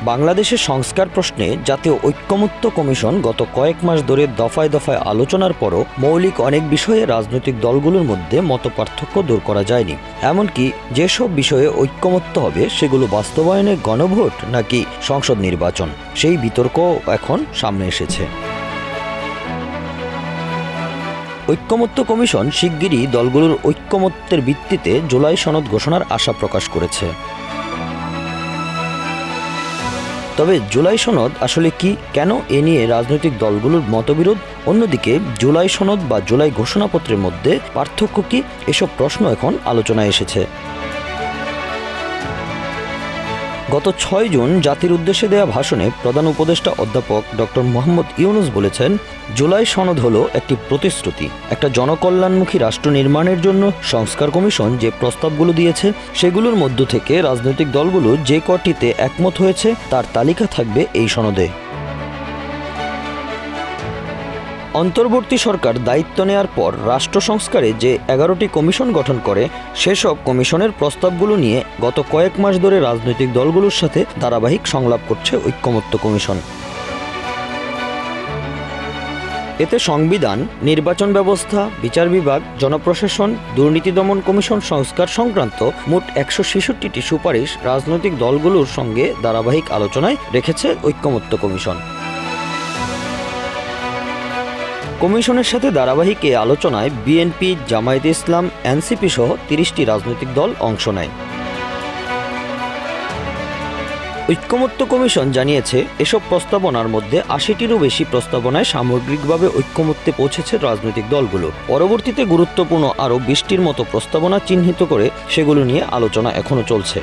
বাংলাদেশের সংস্কার প্রশ্নে জাতীয় ঐক্যমত্য কমিশন গত কয়েক মাস ধরে দফায় দফায় আলোচনার পরও মৌলিক অনেক বিষয়ে রাজনৈতিক দলগুলোর মধ্যে মতপার্থক্য দূর করা যায়নি। এমনকি যেসব বিষয়ে ঐক্যমত্য হবে সেগুলো বাস্তবায়নে গণভোট নাকি সংসদ নির্বাচন, সেই বিতর্ক এখন সামনে এসেছে। ঐক্যমত্য কমিশন শিগগিরই দলগুলোর ঐক্যমত্যের ভিত্তিতে জুলাই সনদ ঘোষণার আশা প্রকাশ করেছে। তবে জুলাই সনদ আসলে কি, কেন এ নিয়ে রাজনৈতিক দলগুলোর মতবিরোধ, অন্যদিকে জুলাই সনদ বা জুলাই ঘোষণাপত্রের মধ্যে পার্থক্য কি, এসব প্রশ্ন এখন আলোচনায় এসেছে। গত 6 জুন জাতির উদ্দেশ্যে দেয়া ভাষণে প্রধান উপদেষ্টা অধ্যাপক ডক্টর মোহাম্মদ ইউনূস বলেছেন, জুলাই সনদ হলো একটি প্রতিশ্রুতি। একটা জনকল্যাণমুখী রাষ্ট্র নির্মাণের জন্য সংস্কার কমিশন যে প্রস্তাবগুলো দিয়েছে সেগুলোর মধ্য থেকে রাজনৈতিক দলগুলো যে কটিতে একমত হয়েছে তার তালিকা থাকবে এই সনদে। অন্তর্বর্তী সরকার দায়িত্ব নেয়ার পর রাষ্ট্র সংস্কারে যে 11টি কমিশন গঠন করে, সেসব কমিশনের প্রস্তাবগুলো নিয়ে গত কয়েক মাস ধরে রাজনৈতিক দলগুলোর সাথে ধারাবাহিক সংলাপ করছে ঐক্যমত্য কমিশন। এতে সংবিধান, নির্বাচন ব্যবস্থা, বিচার বিভাগ, জনপ্রশাসন, দুর্নীতি দমন কমিশন সংস্কার সংক্রান্ত মোট 166টি সুপারিশ রাজনৈতিক দলগুলোর সঙ্গে ধারাবাহিক আলোচনায় রেখেছে ঐক্যমত্য কমিশন। কমিশনের সাথে ধারাবাহিক এ আলোচনায় বিএনপি, জামায়াতে ইসলাম, এনসিপি সহ 30টি রাজনৈতিক দল অংশ নেয়। ঐক্যমত্য কমিশন জানিয়েছে, এসব প্রস্তাবনার মধ্যে 80টিরও বেশি প্রস্তাবনায় সামগ্রিকভাবে ঐক্যমত্যে পৌঁছেছে রাজনৈতিক দলগুলো। পরবর্তীতে গুরুত্বপূর্ণ আরও 20টির মতো প্রস্তাবনা চিহ্নিত করে সেগুলো নিয়ে আলোচনা এখনও চলছে।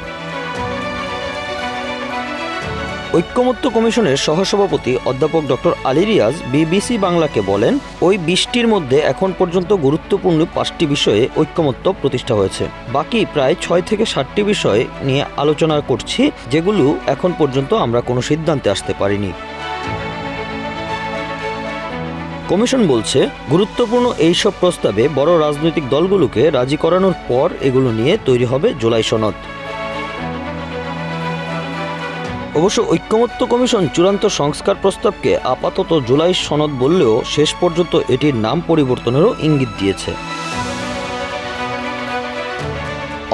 ঐক্যমত্য কমিশনের সহসভাপতি অধ্যাপক ডক্টর আলী রিয়াজ বিবিসি বাংলাকে বলেন, ওই 20টির মধ্যে এখন পর্যন্ত গুরুত্বপূর্ণ 5টি বিষয়ে ঐক্যমত্য প্রতিষ্ঠা হয়েছে। বাকি প্রায় 6 থেকে 7টি বিষয় নিয়ে আলোচনা করছি, যেগুলো এখন পর্যন্ত আমরা কোনো সিদ্ধান্তে আসতে পারিনি। কমিশন বলছে, গুরুত্বপূর্ণ এইসব প্রস্তাবে বড় রাজনৈতিক দলগুলোকে রাজি করানোর পর এগুলো নিয়ে তৈরি হবে জুলাই সনদ। অবশ্য ঐক্যমত্য কমিশন চূড়ান্ত সংস্কার প্রস্তাবকে আপাতত জুলাই সনদ বললেও শেষ পর্যন্ত এটির নাম পরিবর্তনেরও ইঙ্গিত দিয়েছে।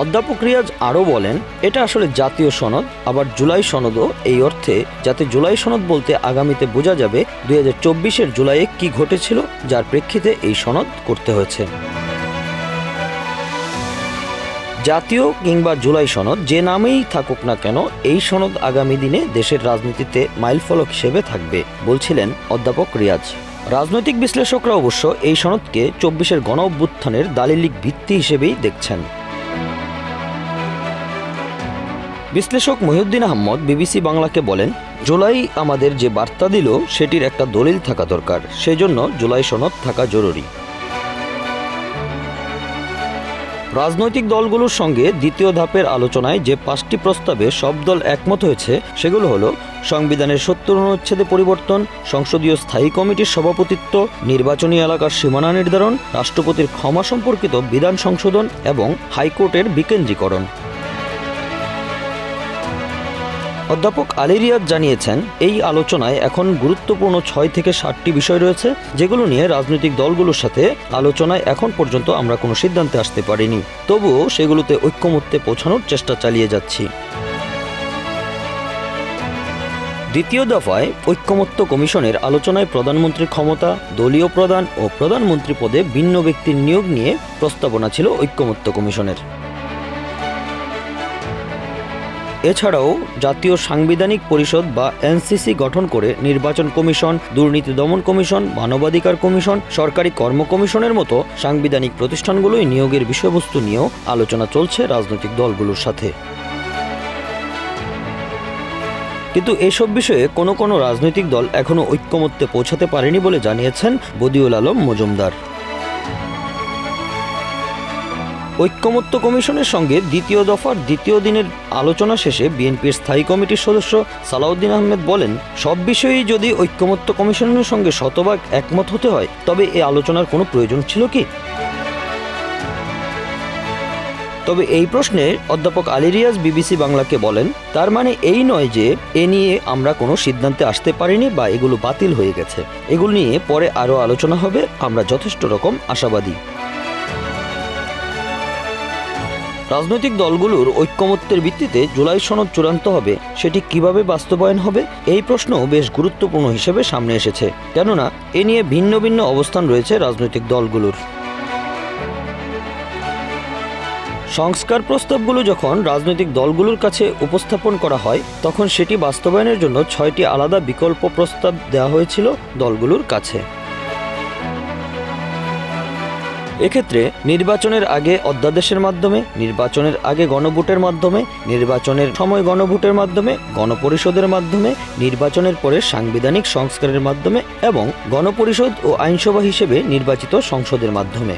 অধ্যাপক রিয়াজ আরও বলেন, এটা আসলে জাতীয় সনদ, আবার জুলাই সনদও এই অর্থে, যাতে জুলাই সনদ বলতে আগামীতে বোঝা যাবে 2024-এর জুলাইয়ে কি ঘটেছিল, যার প্রেক্ষিতে এই সনদ করতে হয়েছে। জাতীয় কিংবা জুলাই সনদ যে নামেই থাকুক না কেন, এই সনদ আগামী দিনে দেশের রাজনীতিতে মাইলফলক হিসেবে থাকবে, বলছিলেন অধ্যাপক রিয়াজ। রাজনৈতিক বিশ্লেষকরা অবশ্য এই সনদকে 24-এর গণ অভ্যুত্থানের দালিলিক ভিত্তি হিসেবেই দেখছেন। বিশ্লেষক মহিউদ্দিন আহমদ বিবিসি বাংলাকে বলেন, জুলাই আমাদের যে বার্তা দিল সেটির একটা দলিল থাকা দরকার, সেজন্য জুলাই সনদ থাকা জরুরি। রাজনৈতিক দলগুলোর সঙ্গে দ্বিতীয় ধাপের আলোচনায় যে 5টি প্রস্তাবে সব দল একমত হয়েছে সেগুলো হলো সংবিধানের 70 অনুচ্ছেদে পরিবর্তন, সংসদীয় স্থায়ী কমিটির সভাপতিত্ব, নির্বাচনী এলাকার সীমানা নির্ধারণ, রাষ্ট্রপতির ক্ষমা সম্পর্কিত বিধান সংশোধন এবং হাইকোর্টের বিকেন্দ্রীকরণ। অধ্যাপক আলী রিয়াজ জানিয়েছেন, এই আলোচনায় এখন গুরুত্বপূর্ণ 6 থেকে 7টি বিষয় রয়েছে, যেগুলো নিয়ে রাজনৈতিক দলগুলোর সাথে আলোচনায় এখন পর্যন্ত আমরা কোনো সিদ্ধান্তে আসতে পারিনি। তবুও সেগুলোতে ঐক্যমত্যে পৌঁছানোর চেষ্টা চালিয়ে যাচ্ছি। দ্বিতীয় দফায় ঐক্যমত্য কমিশনের আলোচনায় প্রধানমন্ত্রীর ক্ষমতা, দলীয় প্রধান ও প্রধানমন্ত্রী পদে ভিন্ন ব্যক্তির নিয়োগ নিয়ে প্রস্তাবনা ছিল ঐক্যমত্য কমিশনের। এছাড়াও জাতীয় সাংবিধানিক পরিষদ বা এনসিসি গঠন করে নির্বাচন কমিশন, দুর্নীতি দমন কমিশন, মানবাধিকার কমিশন, সরকারি কর্ম কমিশনের মতো সাংবিধানিক প্রতিষ্ঠানগুলোই নিয়োগের বিষয়বস্তু নিয়েও আলোচনা চলছে রাজনৈতিক দলগুলোর সাথে। কিন্তু এসব বিষয়ে কোনো রাজনৈতিক দল এখনও ঐক্যমত্যে পৌঁছাতে পারেনি বলে জানিয়েছেন বদিউল আলম মজুমদার। ঐক্যমত্য কমিশনের সঙ্গে দ্বিতীয় দফার দ্বিতীয় দিনের আলোচনা শেষে বিএনপির স্থায়ী কমিটির সদস্য সালাউদ্দিন আহমেদ বলেন, সব বিষয়েই যদি ঐক্যমত্য কমিশনের সঙ্গে শতভাগ একমত হতে হয়, তবে এই আলোচনার কোনো প্রয়োজন ছিল কি? তবে এই প্রশ্নে অধ্যাপক আলী রিয়াজ বিবিসি বাংলাকে বলেন, তার মানে এই নয় যে এ নিয়ে আমরা কোনো সিদ্ধান্তে আসতে পারিনি বা এগুলো বাতিল হয়ে গেছে। এগুলো নিয়ে পরে আরও আলোচনা হবে, আমরা যথেষ্ট রকম আশাবাদী। রাজনৈতিক দলগুলোর ঐক্যমত্যের ভিত্তিতে জুলাই সনদ চূড়ান্ত হবে, সেটি কিভাবে বাস্তবায়ন হবে এই প্রশ্ন বেশ গুরুত্বপূর্ণ হিসেবে সামনে এসেছে, কেননা এ নিয়ে ভিন্ন ভিন্ন অবস্থান রয়েছে রাজনৈতিক দলগুলোর। সংস্কার প্রস্তাবগুলো যখন রাজনৈতিক দলগুলোর কাছে উপস্থাপন করা হয়, তখন সেটি বাস্তবায়নের জন্য 6টি আলাদা বিকল্প প্রস্তাব দেওয়া হয়েছিল দলগুলোর কাছে। এক্ষেত্রে নির্বাচনের আগে অধ্যাদেশের মাধ্যমে, নির্বাচনের আগে গণভোটের মাধ্যমে, নির্বাচনের সময় গণভোটের মাধ্যমে, গণপরিষদের মাধ্যমে, নির্বাচনের পরে সাংবিধানিক সংস্কারের মাধ্যমে এবং গণপরিষদ ও আইনসভা হিসেবে নির্বাচিত সংসদের মাধ্যমে।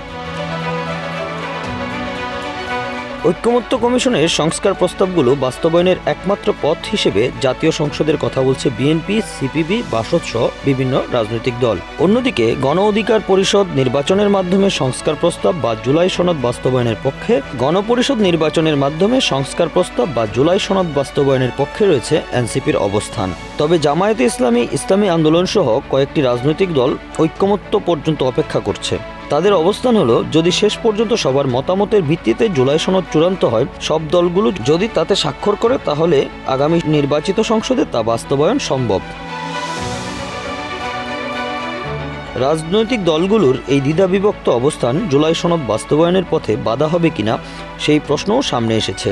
ঐক্যমত্য কমিশনের সংস্কার প্রস্তাবগুলো বাস্তবায়নের একমাত্র পথ হিসেবে জাতীয় সংসদের কথা বলছে বিএনপি, সিপিবি, বাসদ সহ বিভিন্ন রাজনৈতিক দল। অন্যদিকে গণ অধিকার পরিষদ নির্বাচনের মাধ্যমে সংস্কার প্রস্তাব বা জুলাই সনদ বাস্তবায়নের পক্ষে, গণপরিষদ নির্বাচনের মাধ্যমে সংস্কার প্রস্তাব বা জুলাই সনদ বাস্তবায়নের পক্ষে রয়েছে এনসিপির অবস্থান। তবে জামায়াতে ইসলামী, ইসলামী আন্দোলন সহ কয়েকটি রাজনৈতিক দল ঐক্যমত্য পর্যন্ত অপেক্ষা করছে। তাদের অবস্থান হলো, যদি শেষ পর্যন্ত সবার মতামতের ভিত্তিতে জুলাই সনদ চূড়ান্ত হয়, সব দলগুলো যদি তাতে স্বাক্ষর করে, তাহলে আগামী নির্বাচিত সংসদে তা বাস্তবায়ন সম্ভব। রাজনৈতিক দলগুলোর এই দ্বিধাবিভক্ত অবস্থান জুলাই সনদ বাস্তবায়নের পথে বাধা হবে কিনা সেই প্রশ্নও সামনে এসেছে।